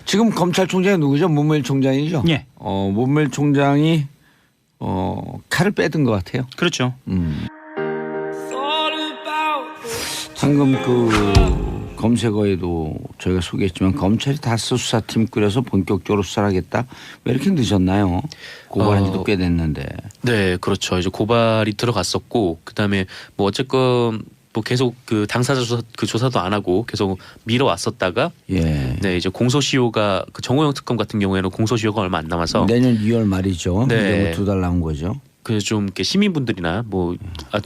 지금 검찰총장이 누구죠? 문무일 총장이죠? 예. 문무일 총장이 칼을 빼든 것 같아요. 그렇죠. 방금 그 검색어에도 저희가 소개했지만 검찰이 다스 수사팀 꾸려서 본격적으로 수사를 하겠다. 왜 이렇게 늦었나요? 고발한 지도 꽤 됐는데. 네, 그렇죠. 이제 고발이 들어갔었고 그다음에 뭐 어쨌건 뭐 계속 그 당사자 조사도 안 하고 계속 미뤄왔었다가 예. 네, 이제 공소시효가 그 정호영 특검 같은 경우에는 공소시효가 얼마 안 남아서 내년 2월 말이죠. 네. 두 달 남은 거죠. 그 좀 이렇게 시민분들이나 뭐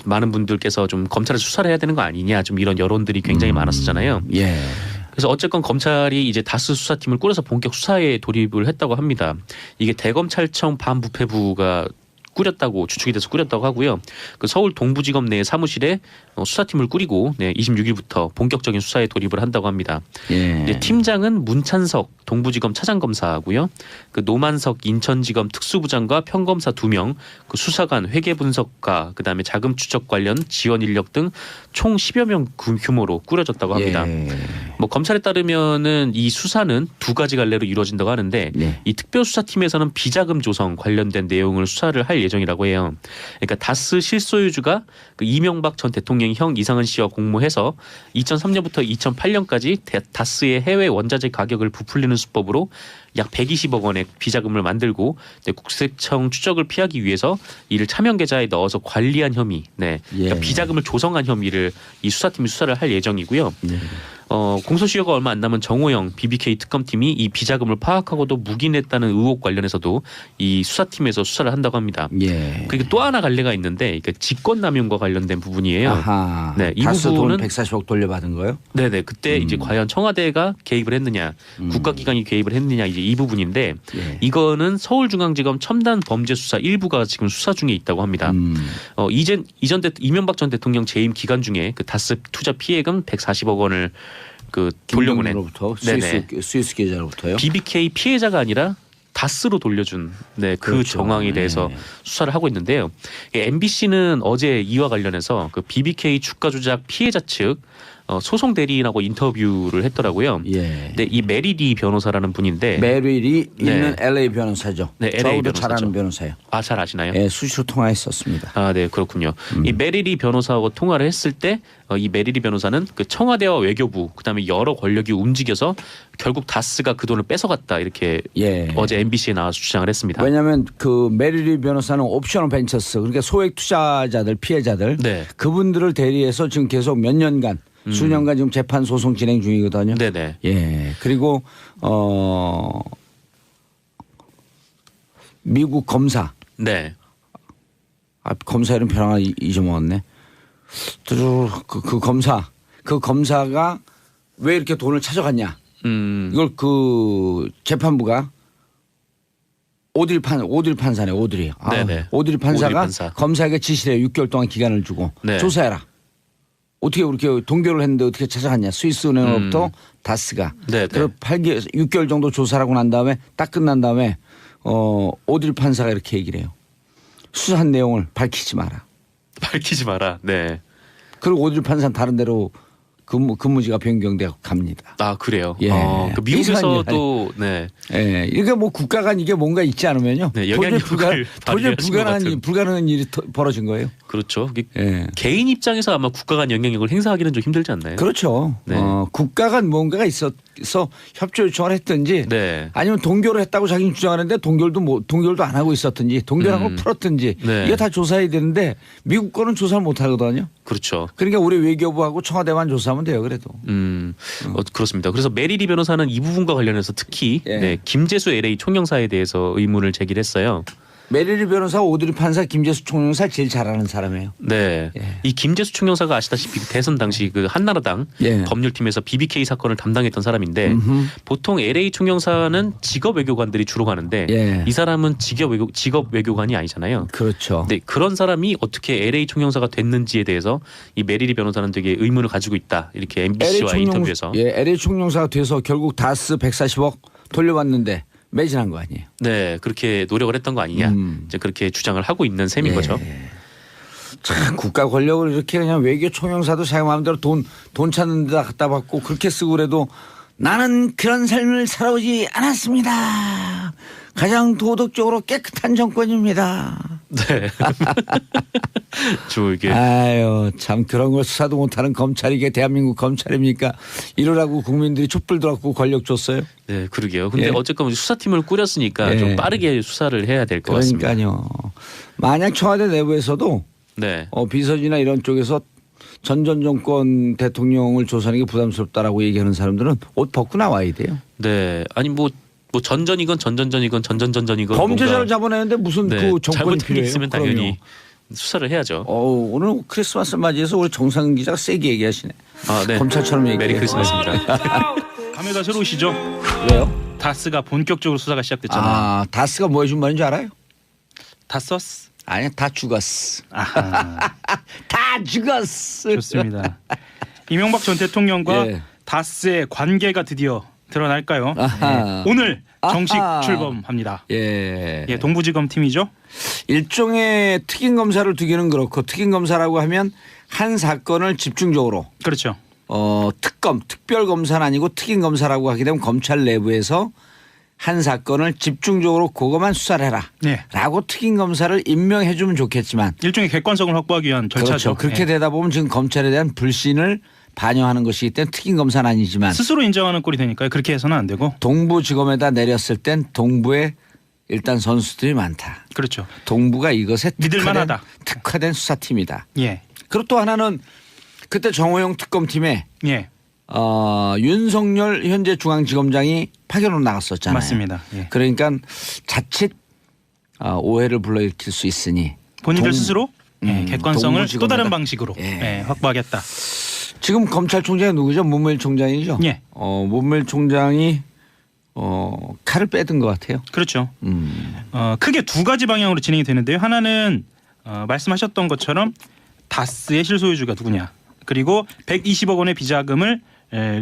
많은 분들께서 좀 검찰에 수사를 해야 되는 거 아니냐 좀 이런 여론들이 굉장히 많았었잖아요. 예. 그래서 어쨌건 검찰이 이제 다스 수사팀을 꾸려서 본격 수사에 돌입을 했다고 합니다. 이게 대검찰청 반부패부가 꾸렸다고 추측이 돼서 꾸렸다고 하고요. 그 서울 동부지검 내 사무실에 수사팀을 꾸리고 26일부터 본격적인 수사에 돌입을 한다고 합니다. 예. 이제 팀장은 문찬석 동부지검 차장검사고요. 그 노만석 인천지검 특수부장과 평검사 2명, 그 수사관, 회계분석가, 그다음에 자금 추적 관련 지원 인력 등 총 10여 명 규모로 꾸려졌다고 합니다. 예. 뭐 검찰에 따르면은 이 수사는 두 가지 갈래로 이루어진다고 하는데 네. 이 특별수사팀에서는 비자금 조성 관련된 내용을 수사를 할 예정이라고 해요. 그러니까 다스 실소유주가 그 이명박 전 대통령 형 이상은 씨와 공모해서 2003년부터 2008년까지 다스의 해외 원자재 가격을 부풀리는 수법으로 약 120억 원의 비자금을 만들고 국세청 추적을 피하기 위해서 이를 차명 계좌에 넣어서 관리한 혐의, 그러니까 예. 비자금을 조성한 혐의를 이 수사팀이 수사를 할 예정이고요. 예. 공소시효가 얼마 안 남은 정호영 BBK 특검팀이 이 비자금을 파악하고도 묵인했다는 의혹 관련해서도 이 수사팀에서 수사를 한다고 합니다. 예. 그리고 또 하나 갈래가 있는데 이게 직권남용과 관련된 부분이에요. 아하. 네, 이 다스 부분은 돈 140억 돌려받은 거요? 네네 그때 이제 과연 청와대가 개입을 했느냐, 국가기관이 개입을 했느냐 이제 이 부분인데 예. 이거는 서울중앙지검 첨단범죄수사 1부가 지금 수사 중에 있다고 합니다. 이명박 전 대통령 재임 기간 중에 그 다스 투자 피해금 140억 원을 그 돌려보낸 김정은으로부터 네네. 스위스 계좌로부터요? BBK 피해자가 아니라 다스로 돌려준 그 그렇죠. 정황에 대해서 네. 수사를 하고 있는데요. MBC는 어제 이와 관련해서 그 BBK 주가 조작 피해자 측 소송 대리인하고 인터뷰를 했더라고요. 예. 근데 이 메리리 변호사라는 분인데 메릴이 네. 있는 LA 변호사죠. 네, LA 저도 변호사죠. 잘 아는 변호사예요. 아, 잘 아시나요? 예, 수시로 통화했었습니다. 아, 네, 그렇군요. 이 메리리 변호사하고 통화를 했을 때 이 메리리 변호사는 그 청와대와 외교부 그다음에 여러 권력이 움직여서 결국 다스가 그 돈을 뺏어갔다 이렇게 예. 어제 MBC에 나와서 주장을 했습니다. 왜냐하면 그 메릴리 변호사는 옵셔널 벤처스 그러니까 소액 투자자들 피해자들 네. 그분들을 대리해서 지금 계속 몇 년간 수년간 지금 재판 소송 진행 중이거든요. 네네. 예. 그리고 미국 검사 네. 검사 이름 변화가 잊어먹었네. 그 검사가 왜 이렇게 돈을 찾아갔냐. 이걸 그 재판부가 오드리 판사네 오드리. 네네. 오드리 판사가 오드리 판사. 검사에게 지시를 해요. 6개월 동안 기간을 주고 네. 조사해라. 어떻게 그렇게 동결을 했는데 어떻게 찾아갔냐. 스위스 은행으로부터 다스가. 네네. 그래서 6개월 정도 조사를 하고 난 다음에 딱 끝난 다음에 오드리 판사가 이렇게 얘기를 해요. 수사한 내용을 밝히지 마라. 밝히지 마라. 네. 그리고 오드리 판사는 다른 데로 근무지가 변경되고 갑니다. 아, 그래요. 예. 그 미국에서도 네. 예. 이게 뭐 국가가 이게 뭔가 있지 않으면요. 네, 영향력을 도저히 발휘하신 것 같은. 불가능한 일이 벌어진 거예요. 그렇죠. 이게 예. 개인 입장에서 아마 국가 간 영향력을 행사하기는 좀 힘들지 않나요? 그렇죠. 네. 국가가 뭔가가 있어서 협조 요청을 했든지 네. 아니면 동결을 했다고 자기는 주장하는데 동결도 안 하고 있었든지 동결한 걸 풀었든지 네. 이게 다 조사해야 되는데 미국 거는 조사를 못 하거든요. 그렇죠. 그러니까 우리 외교부하고 청와대만 조사하면 돼요. 그래도. 그렇습니다. 그래서 메리리 변호사는 이 부분과 관련해서 특히 예. 네, 김재수 LA 총영사에 대해서 의문을 제기를 했어요. 메리리 변호사, 오드리 판사, 김재수 총영사 제일 잘하는 사람이에요. 네. 예. 이 김재수 총영사가 아시다시피 대선 당시 그 한나라당 예. 법률팀에서 BBK 사건을 담당했던 사람인데 보통 LA 총영사는 직업 외교관들이 주로 가는데 예. 이 사람은 직업 외교관이 아니잖아요. 그렇죠. 네, 그런 사람이 어떻게 LA 총영사가 됐는지에 대해서 이 메리리 변호사는 되게 의문을 가지고 있다. 이렇게 MBC와 인터뷰에서. LA 총영사가 돼서 결국 다스 140억 돌려받는데 매진한 거 아니에요. 네, 그렇게 노력을 했던 거 아니냐. 이제 그렇게 주장을 하고 있는 셈인 예. 거죠. 참 국가 권력을 이렇게 그냥 외교 총영사도 자기 마음대로 돈 찾는 데다 갖다 받고 그렇게 쓰고 그래도 나는 그런 삶을 살아오지 않았습니다. 가장 도덕적으로 깨끗한 정권입니다. 네. 저 이게 아유 참 그런 걸 수사도 못하는 검찰이 이게 대한민국 검찰입니까? 이러라고 국민들이 촛불 들어갖고 권력 줬어요. 네, 그러게요. 근데 예. 어쨌건 수사팀을 꾸렸으니까 예. 좀 빠르게 수사를 해야 될 것 같습니다. 그러니까요. 만약 청와대 내부에서도 네. 비서지나 이런 쪽에서 전 정권 대통령을 조사하는 게 부담스럽다라고 얘기하는 사람들은 옷 벗고 나와야 돼요. 네. 아니 뭐 전전이건 전전전이건 전전전전이건 범죄자를 잡아내는데 무슨 네, 그 정권이 잘못한 게 필요해요? 있으면 그럼요. 당연히 수사를 해야죠. 오늘 크리스마스 맞이해서 우리 정상근 기자가 세게 얘기하시네. 아, 네. 검찰처럼 얘기해. 메리 크리스마스입니다. 감회가 새로우시죠? 왜요? 다스가 본격적으로 수사가 시작됐잖아요. 아 다스가 뭐 해준 말인 줄 알아요? 다스스? 아니 다 죽었어. 아하, 다 죽었어. 좋습니다. 이명박 전 대통령과 예. 다스의 관계가 드디어 드러날까요? 아하. 네. 오늘 정식 아하. 출범합니다. 예. 예, 동부지검 팀이죠. 일종의 특임 검사를 두기는 그렇고 특임 검사라고 하면 한 사건을 집중적으로 그렇죠. 특별 검사는 아니고 특임 검사라고 하게 되면 검찰 내부에서 한 사건을 집중적으로 그것만 수사를 해라. 네. 라고 특임 검사를 임명해 주면 좋겠지만 일종의 객관성을 확보하기 위한 절차죠. 그렇죠. 그렇게 예. 되다 보면 지금 검찰에 대한 불신을 반영하는 것이기 때문에 특임 검사는 아니지만 스스로 인정하는 꼴이 되니까요. 그렇게 해서는 안 되고. 동부지검에다 내렸을 땐 동부에 일단 선수들이 많다. 그렇죠. 동부가 이것에 믿을 만하다. 특화된 수사팀이다. 예. 그리고 또 하나는 그때 정호영 특검팀에 예. 윤석열 현재 중앙지검장이 파견으로 나갔었잖아요. 맞습니다. 예. 그러니까 자칫 오해를 불러일으킬 수 있으니 본인들 스스로 객관성을 동부지검에다. 또 다른 방식으로 예. 확보하겠다. 지금 검찰총장이 누구죠? 문무일 총장이죠. 예. 문무일 총장이 칼을 빼든 것 같아요. 그렇죠. 크게 두 가지 방향으로 진행이 되는데요. 하나는 말씀하셨던 것처럼 다스의 실소유주가 누구냐. 그리고 120억 원의 비자금을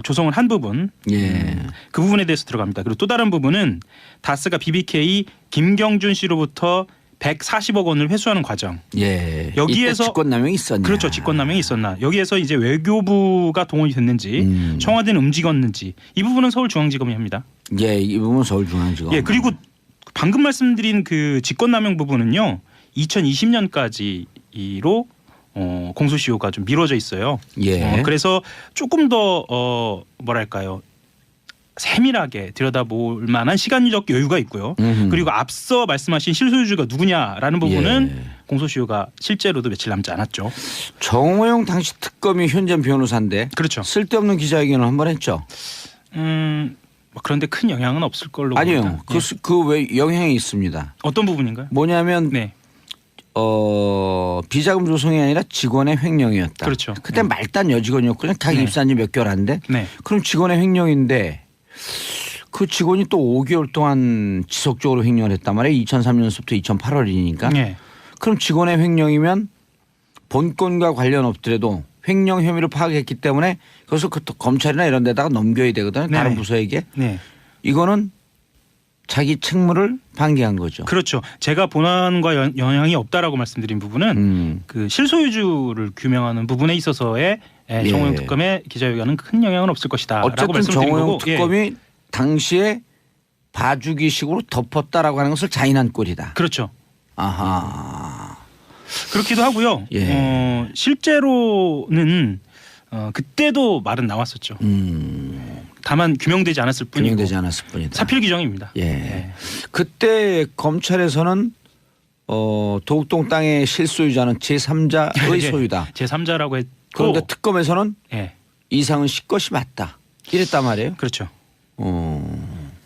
조성을 한 부분. 예. 그 부분에 대해서 들어갑니다. 그리고 또 다른 부분은 다스가 BBK 김경준 씨로부터 140억 원을 회수하는 과정. 예. 여기에서 이때 직권남용이 있었냐. 그렇죠. 직권남용이 있었나. 여기에서 이제 외교부가 동원이 됐는지 청와대는 움직였는지 이 부분은 서울중앙지검이 합니다. 예, 이 부분은 서울중앙지검. 예, 그리고 방금 말씀드린 그 직권남용 부분은요. 2020년까지로 공소시효가 좀 미뤄져 있어요. 예. 그래서 조금 더 뭐랄까요. 세밀하게 들여다볼 만한 시간적 여유가 있고요. 그리고 앞서 말씀하신 실소유주가 누구냐라는 부분은 예. 공소시효가 실제로도 며칠 남지 않았죠. 정호영 당시 특검이 현재 변호사인데 그렇죠. 쓸데없는 기자회견을 한 번 했죠. 뭐 그런데 큰 영향은 없을 걸로 아니요. 봅니다. 그 왜 영향이 있습니다. 어떤 부분인가요? 뭐냐면 네, 비자금 조성이 아니라 직원의 횡령이었다. 그렇죠. 그때 말단 여직원이었거든요. 각 네. 입사한 지 몇 개월 안 돼. 네, 그럼 직원의 횡령인데 그 직원이 또 5개월 동안 지속적으로 횡령을 했단 말이에요. 2003년서부터 2008월이니까. 네, 그럼 직원의 횡령이면 본건과 관련 없더라도 횡령 혐의를 파악했기 때문에 그래서 그 검찰이나 이런 데다가 넘겨야 되거든요. 다른 네. 부서에게. 네. 이거는 자기 책무를 방기한 거죠. 그렇죠. 제가 본안과 영향이 없다라고 말씀드린 부분은 그 실소유주를 규명하는 부분에 있어서의 예. 정호영 특검의 기자회견은 큰 영향은 없을 것이다라고 어쨌든 말씀드린 정호영 거고. 특검이 당시에 봐주기식으로 덮었다라고 하는 것을 자인한 꼴이다. 그렇죠. 아하. 그렇기도 하고요. 예. 실제로는 그때도 말은 나왔었죠. 다만 규명되지 않았을 뿐이고. 규명되지 않았을 뿐이다. 사필 규정입니다. 예. 그때 검찰에서는 도곡동 땅의 실소유자는 제3자의 예. 소유다. 제3자라고 했고. 그런데 특검에서는 예. 이상은 씨 것이 맞다. 이랬단 말이에요. 그렇죠. 어.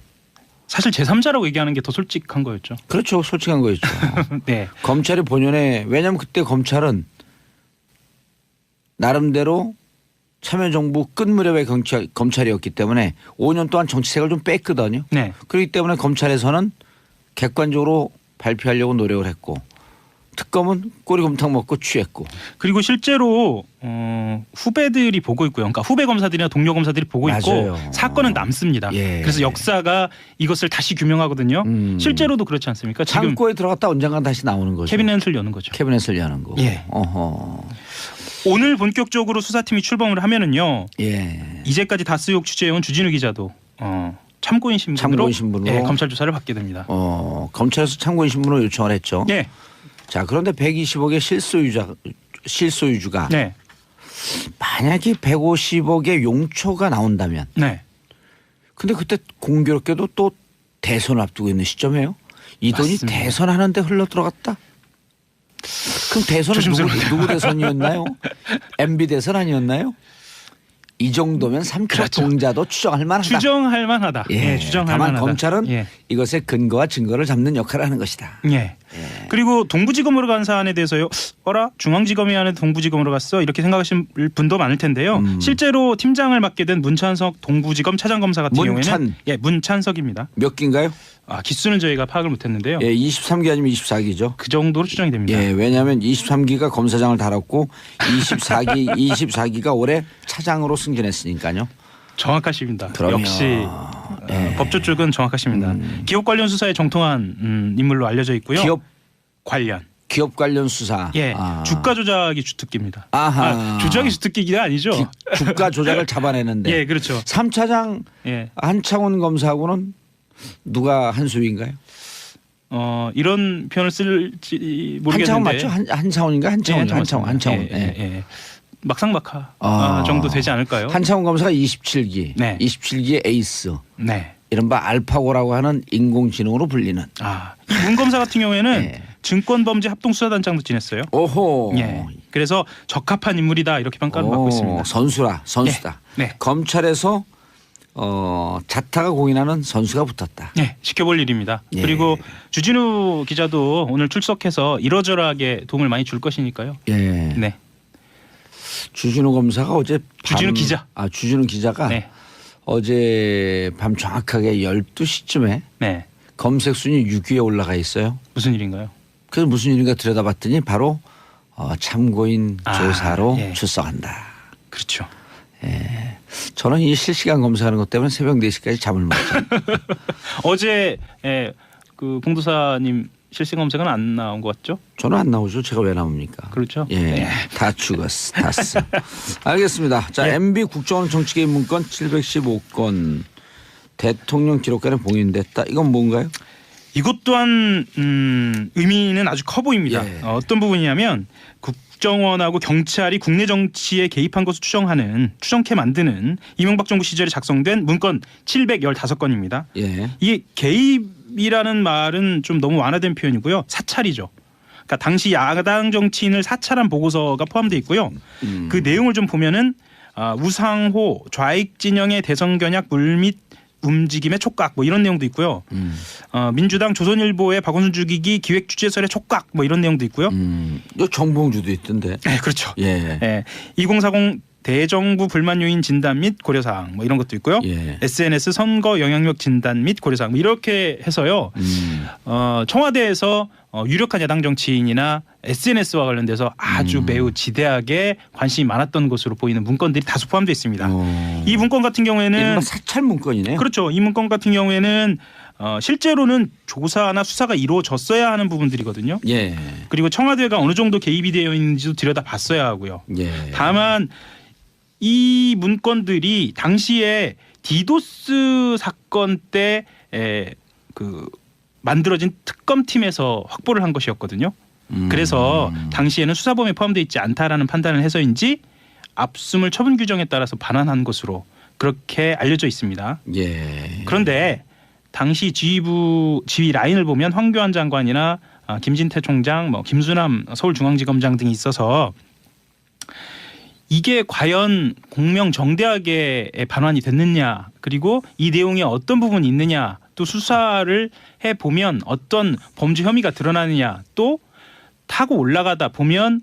사실 제3자라고 얘기하는 게 더 솔직한 거였죠. 그렇죠. 솔직한 거였죠. 네. 검찰이 본연에 왜냐하면 그때 검찰은 나름대로 참여정부 끝 무렵의 검찰이었기 때문에 5년 동안 정치색을 좀 뺐거든요. 네. 그렇기 때문에 검찰에서는 객관적으로 발표하려고 노력을 했고 특검은 꼬리곰탕 먹고 취했고. 그리고 실제로 후배들이 보고 있고요. 그러니까 후배 검사들이나 동료 검사들이 보고 맞아요. 있고 사건은 남습니다. 예. 그래서 역사가 이것을 다시 규명하거든요. 실제로도 그렇지 않습니까? 지금 창고에 들어갔다 언젠가 다시 나오는 거죠. 캐비넷을 여는 거죠. 캐비넷을 여는 거. 예. 어허. 오늘 본격적으로 수사팀이 출범을 하면은요. 예. 이제까지 다스 의혹 취재해온 주진우 기자도 참고인 신분으로 예, 검찰 조사를 받게 됩니다. 검찰에서 참고인 신분으로 요청을 했죠. 네. 자, 그런데 120억의 실소유주가 네. 만약에 150억의 용처가 나온다면, 네. 근데 그때 공교롭게도 또 대선을 앞두고 있는 시점이에요. 이 돈이 맞습니다. 대선하는데 흘러 들어갔다. 그럼 대선은 누구 대선이었나요? MB 대선 아니었나요? 이 정도면 삼척 그렇죠. 동자도 추정할 만하다. 추정할 만하다. 예, 추정할 다만 만하다. 검찰은 예. 이것의 근거와 증거를 잡는 역할을 하는 것이다. 예. 그리고 동부지검으로 간 사안에 대해서요. 중앙지검이 아닌 동부지검으로 갔어 이렇게 생각하신 분도 많을 텐데요. 실제로 팀장을 맡게 된 문찬석 동부지검 차장검사 같은 경우에는 문찬석입니다. 몇 기인가요? 기수는 저희가 파악을 못했는데요. 예, 23기 아니면 24기죠. 그 정도로 추정이 됩니다. 예, 왜냐하면 23기가 검사장을 달았고 24기가 올해 차장으로 승진했으니까요. 정확하십니다. 그럼요. 역시 예. 법조 쪽은 정확하십니다. 기업 관련 수사에 정통한 인물로 알려져 있고요. 기업 관련 수사. 예, 주가 조작이 주특기입니다. 아하. 조작이 주특기가 아니죠. 주가 조작을 잡아내는데. 예, 그렇죠. 3차장 예. 한창원 검사하고는 누가 한 수위인가요? 이런 표현을 쓸지 모르겠는데. 한창원 맞죠? 한창원인가? 한창원. 예. 막상막하 정도 되지 않을까요? 한창원 검사가 27기. 네. 27기의 에이스. 네. 이른바 알파고라고 하는 인공지능으로 불리는. 이 문 검사 같은 경우에는 네. 증권범죄 합동수사단장도 지냈어요. 오호. 예. 그래서 적합한 인물이다 이렇게 평가를 받고 있습니다. 선수다. 네. 검찰에서 자타가 공인하는 선수가 붙었다. 네, 지켜볼 일입니다. 예. 그리고 주진우 기자도 오늘 출석해서 이러저러하게 도움을 많이 줄 것이니까요. 예. 네. 주진우 검사가 어제 주진우 기자. 주진우 기자가 네. 어제 밤 정확하게 12시쯤에 네. 검색 순위 6위에 올라가 있어요. 무슨 일인가요? 그래서 무슨 일인가 들여다봤더니 바로 참고인 조사로 예. 출석한다. 그렇죠. 예. 저는 이 실시간 검사하는 것 때문에 새벽 4시까지 잠을 못 자요. 어제 그 봉도사님 실시간 검색은 안 나온 것 같죠? 저는 안 나오죠. 제가 왜 나옵니까? 그렇죠. 예, 네. 다 죽었어. 다스. 알겠습니다. 자, 예. MB 국정원 정치개입 문건 715건 대통령 기록관에 봉인됐다. 이건 뭔가요? 이것 또한 의미는 아주 커 보입니다. 예. 어떤 부분이냐면 국정원하고 경찰이 국내 정치에 개입한 것을 추정케 만드는 이명박 정부 시절에 작성된 문건 715건입니다. 예. 이게 개입이라는 말은 좀 너무 완화된 표현이고요. 사찰이죠. 그러니까 당시 야당 정치인을 사찰한 보고서가 포함되어 있고요. 그 내용을 좀 보면은 우상호 좌익 진영의 대선 견약 물밑 움직임의 촉각 뭐 이런 내용도 있고요. 민주당 조선일보의 박원순 죽이기 기획 주재설의 촉각 뭐 이런 내용도 있고요. 이 정봉주도 있던데. 네, 그렇죠. 예. 2040 대정부 불만 요인 진단 및 고려 사항 뭐 이런 것도 있고요. 예. SNS 선거 영향력 진단 및 고려 사항 뭐 이렇게 해서요. 청와대에서 유력한 야당 정치인이나 SNS와 관련돼서 아주 매우 지대하게 관심이 많았던 것으로 보이는 문건들이 다수 포함되어 있습니다. 이 문건 같은 경우에는 이른바 사찰 문건이네요. 그렇죠. 이 문건 같은 경우에는 실제로는 조사나 수사가 이루어졌어야 하는 부분들이거든요. 예. 그리고 청와대가 어느 정도 개입이 되어 있는지도 들여다봤어야 하고요. 예. 다만 이 문건들이 당시에 디도스 사건 때 그 만들어진 특검팀에서 확보를 한 것이었거든요. 그래서 당시에는 수사범위에 포함되어 있지 않다라는 판단을 해서인지 압수물 처분 규정에 따라서 반환한 것으로 그렇게 알려져 있습니다. 예. 그런데 당시 지휘 라인을 보면 황교안 장관이나 김진태 총장, 김수남 서울중앙지검장 등이 있어서 이게 과연 공명정대하게 반환이 됐느냐, 그리고 이 내용에 어떤 부분이 있느냐, 또 수사를 해보면 어떤 범죄 혐의가 드러나느냐, 또 타고 올라가다 보면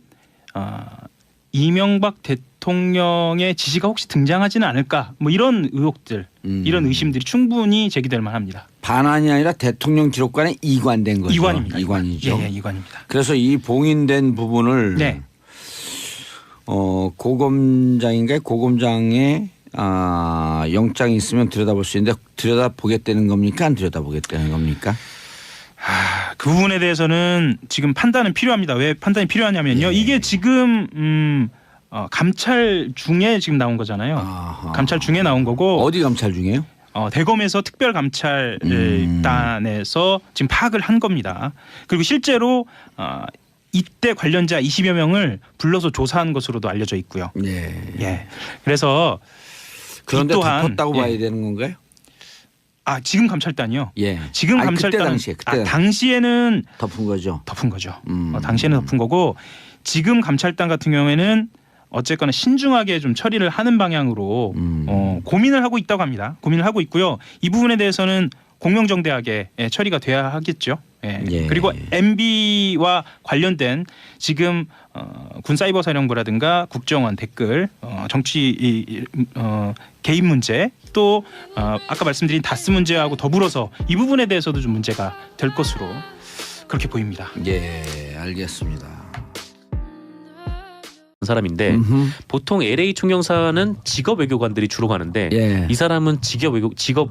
이명박 대통령의 지시가 혹시 등장하지는 않을까, 뭐 이런 의혹들, 이런 의심들이 충분히 제기될 만합니다. 반환이 아니라 대통령 기록관에 이관된 거죠. 이관입니다. 이관이죠. 예, 이관입니다. 그래서 이 봉인된 부분을 네. 고검장인가요? 고검장의 영장이 있으면 들여다볼 수 있는데 들여다보겠다는 겁니까? 안 들여다보겠다는 겁니까? 그 부분에 대해서는 지금 판단은 필요합니다. 왜 판단이 필요하냐면요. 예. 이게 지금 감찰 중에 지금 나온 거잖아요. 아하. 감찰 중에 나온 거고 어디 감찰 중이에요? 대검에서 특별감찰단에서 지금 파악을 한 겁니다. 그리고 실제로 이때 관련자 20여 명을 불러서 조사한 것으로도 알려져 있고요. 예. 예. 그래서 그런데 이 또한 덮었다고 예. 봐야 되는 건가요? 지금 감찰단이요. 예. 지금 아니, 감찰단은 그때 당시에는 덮은 거죠. 덮은 거죠. 당시에는 덮은 거고 지금 감찰단 같은 경우에는 어쨌거나 신중하게 좀 처리를 하는 방향으로 고민을 하고 있다고 합니다. 고민을 하고 있고요. 이 부분에 대해서는 공명정대하게 처리가 돼야 하겠죠. 예. 예. 그리고 MB와 관련된 지금 군사이버사령부라든가 국정원 댓글 정치 개입 문제 또 아까 말씀드린 다스 문제하고 더불어서 이 부분에 대해서도 좀 문제가 될 것으로 그렇게 보입니다. 예, 알겠습니다. 사람인데 보통 LA 총영사는 직업 외교관들이 주로 가는데 예. 이 사람은 직업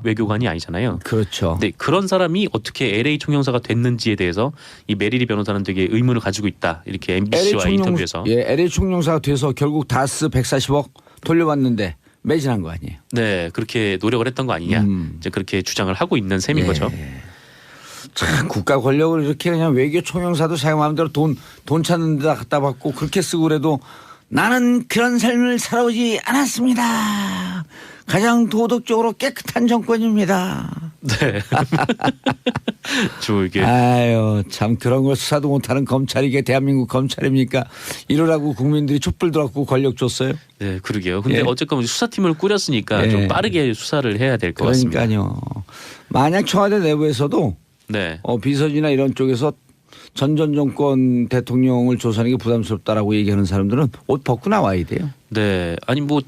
외교관이 아니잖아요. 그렇죠. 근데 그런 사람이 어떻게 LA 총영사가 됐는지에 대해서 이 메리리 변호사는 되게 의문을 가지고 있다. 이렇게 MBC와 인터뷰에서. LA 총영사가 돼서 결국 다스 140억 돌려받는데 매진한 거 아니에요? 네, 그렇게 노력을 했던 거 아니냐. 이제 그렇게 주장을 하고 있는 셈인 예. 거죠. 참 국가 권력을 이렇게 그냥 외교 총영사도 자기 마음대로 돈 찾는 데다 갖다 받고 그렇게 쓰고 그래도 나는 그런 삶을 살아오지 않았습니다. 가장 도덕적으로 깨끗한 정권입니다. 네. 저 이게 아유 참 그런 걸 수사도 못하는 검찰이 이게 대한민국 검찰입니까? 이러라고 국민들이 촛불 들어갖고 권력 줬어요. 네, 그러게요. 근데 예. 어쨌건 수사팀을 꾸렸으니까 예. 좀 빠르게 수사를 해야 될 것 같습니다. 그러니까요. 만약 청와대 내부에서도 네. 비서진이나 이런 쪽에서 전 정권 대통령을 조사하는 게 부담스럽다라고 얘기하는 사람들은 옷 벗고 나와야 돼요. 네. 아니 뭐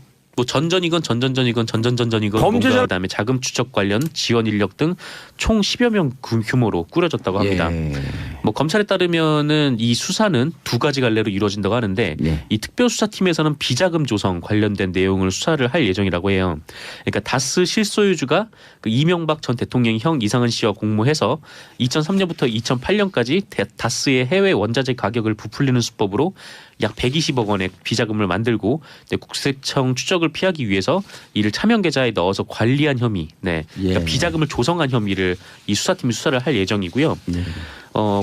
전전이건 전전전이건 전전전전이건 뭔가 그다음에 자금 추적 관련 지원 인력 등 총 10여 명 규모로 꾸려졌다고 합니다. 예. 뭐 검찰에 따르면은 이 수사는 두 가지 갈래로 이루어진다고 하는데 예. 이 특별수사팀에서는 비자금 조성 관련된 내용을 수사를 할 예정이라고 해요. 그러니까 다스 실소유주가 그 이명박 전 대통령의 형 이상은 씨와 공모해서 2003년부터 2008년까지 다스의 해외 원자재 가격을 부풀리는 수법으로 약 120억 원의 비자금을 만들고 국세청 추적을 피하기 위해서 이를 차명 계좌에 넣어서 관리한 혐의, 네, 그러니까 예. 비자금을 조성한 혐의를 이 수사팀이 수사를 할 예정이고요. 네.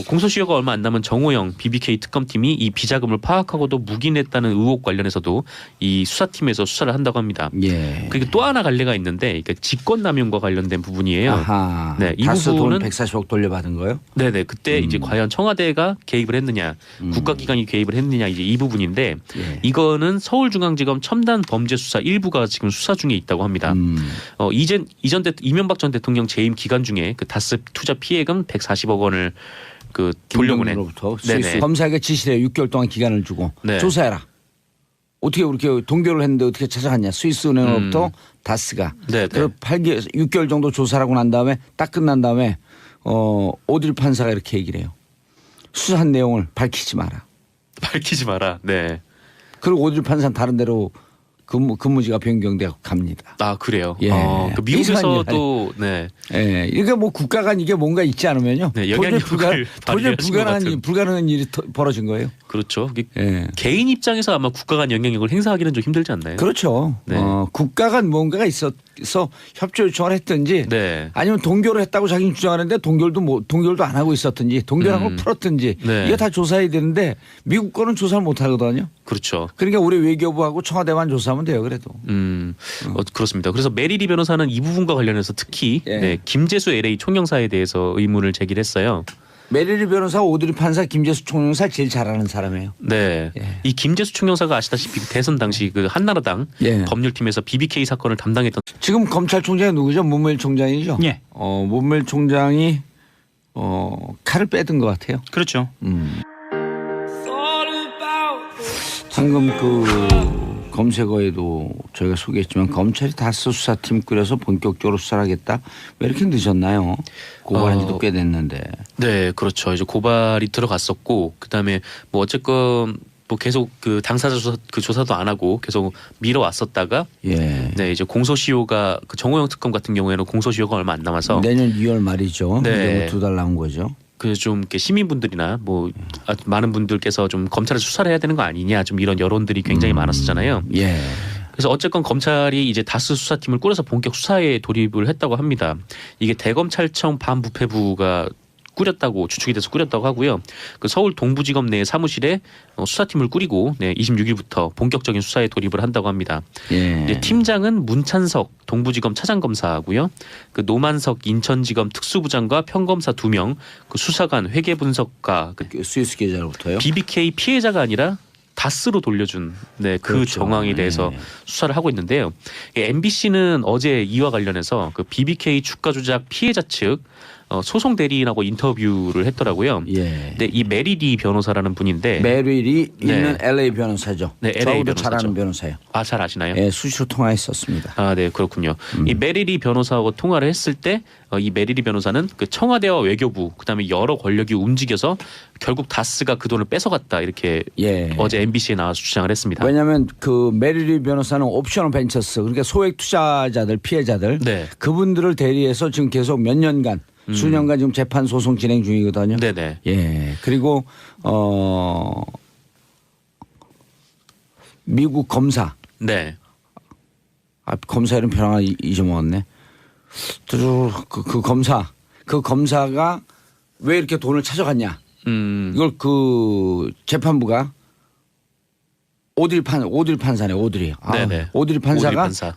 공소시효가 얼마 안 남은 정호영 BBK 특검팀이 이 비자금을 파악하고도 묵인했다는 의혹 관련해서도 이 수사팀에서 수사를 한다고 합니다. 예. 그리고 또 하나 갈래가 있는데 그러니까 직권남용과 관련된 부분이에요. 아하. 네, 이 다스 부분은 돈 140억 돌려받은 거요? 네네 그때 이제 과연 청와대가 개입을 했느냐, 국가기관이 개입을 했느냐 이제 이 부분인데 예. 이거는 서울중앙지검 첨단 범죄수사 일부가 지금 수사 중에 있다고 합니다. 이명박 전 대통령 재임 기간 중에 그 다스 투자 피해금 140억 원을 그 돌려보낸. 김정은으로부터 네네. 스위스 검사에게 지시를 해요. 6개월 동안 기간을 주고 네. 조사해라. 어떻게 그렇게 동결을 했는데 어떻게 찾아갔냐. 스위스 은행으로부터 다스가. 네네. 그래서 6개월 정도 조사를 하고 난 다음에 딱 끝난 다음에 오딜 판사가 이렇게 얘기를 해요. 수사한 내용을 밝히지 마라. 밝히지 마라. 네. 그리고 오딜 판사는 다른 데로 근무지가 변경되고 갑니다. 아 그래요. 예. 그 미국에서도 네. 예, 이게 뭐 국가 간 이게 뭔가 있지 않으면요. 네, 영향력을 발휘하신 것 같은. 불가능한 일이 벌어진 거예요. 그렇죠. 예. 개인 입장에서 아마 국가 간 영향력을 행사하기는 좀 힘들지 않나요? 그렇죠. 네. 국가 간 뭔가가 있어서 협조 요청을 했든지 네. 아니면 동결을 했다고 자기는 주장하는데 동결도 안 하고 있었든지 동결한 걸 풀었든지 네. 이거 다 조사해야 되는데 미국 거는 조사를 못 하거든요. 그렇죠. 그러니까 우리 외교부하고 청와대만 조사하면 돼요. 그래도. 그렇습니다. 그래서 메리리 변호사는 이 부분과 관련해서 특히 예. 네, 김재수 LA 총영사에 대해서 의문을 제기했어요. 메리리 변호사, 오드리 판사, 김재수 총영사 제일 잘하는 사람이에요. 네, 예. 이 김재수 총영사가 아시다시피 대선 당시 그 한나라당 예. 법률팀에서 BBK 사건을 담당했던. 지금 검찰총장이 누구죠? 문무일 총장이죠. 예. 문무일 총장이 칼을 빼든 것 같아요. 그렇죠. 방금 그 검색어에도 저희가 소개했지만 검찰이 다스 수사팀 꾸려서 본격적으로 수사를 하겠다. 왜 이렇게 늦었나요? 고발한 지도 꽤 됐는데. 네, 그렇죠. 이제 고발이 들어갔었고 그다음에 뭐 어쨌건 뭐 계속 그 당사자 조사도 안 하고 계속 미뤄왔었다가 예. 네 이제 공소시효가 그 정호영 특검 같은 경우에는 공소시효가 얼마 안 남아서 내년 2월 말이죠. 네. 이제 2달 남은 거죠. 그 좀 이렇게 시민분들이나 뭐 많은 분들께서 좀 검찰을 수사를 해야 되는 거 아니냐 좀 이런 여론들이 굉장히 많았었잖아요. 예. 그래서 어쨌건 검찰이 이제 다스 수사팀을 꾸려서 본격 수사에 돌입을 했다고 합니다. 이게 대검찰청 반부패부가 꾸렸다고 추측이 돼서 꾸렸다고 하고요. 그 서울 동부지검 내 사무실에 수사팀을 꾸리고 26일부터 본격적인 수사에 돌입을 한다고 합니다. 예. 이제 팀장은 문찬석 동부지검 차장검사고요. 그 노만석 인천지검 특수부장과 평검사 2명, 그 수사관 회계분석가, 그 스위스 계좌로부터요. BBK 피해자가 아니라 다스로 돌려준 그 그렇죠. 정황에 대해서 수사를 하고 있는데요. MBC는 어제 이와 관련해서 그 BBK 주가 조작 피해자 측 소송 대리인하고 인터뷰를 했더라고요. 예. 근데 이 메리디 변호사라는 분인데 메릴이 네. 있는 LA 변호사죠. 네, LA 저도 변호사죠. 잘 아는 변호사예요. 잘 아시나요? 예, 수시로 통화했었습니다. 네, 그렇군요. 이 메리리 변호사하고 통화를 했을 때 이 메리리 변호사는 그 청와대와 외교부 그다음에 여러 권력이 움직여서 결국 다스가 그 돈을 뺏어갔다 이렇게 예. 어제 MBC에 나와서 주장을 했습니다. 왜냐하면 그 메릴리 변호사는 옵셔널 벤처스 그러니까 소액 투자자들 피해자들 네. 그분들을 대리해서 지금 계속 몇 년간 수년간 지금 재판 소송 진행 중이거든요. 네네. 예. 그리고 미국 검사. 네. 검사 이름 변화가 잊어먹었네. 그 검사가 왜 이렇게 돈을 찾아갔냐. 이걸 그 재판부가 오드리 판사네 오드리. 네네. 오드리 판사가 오드리 판사.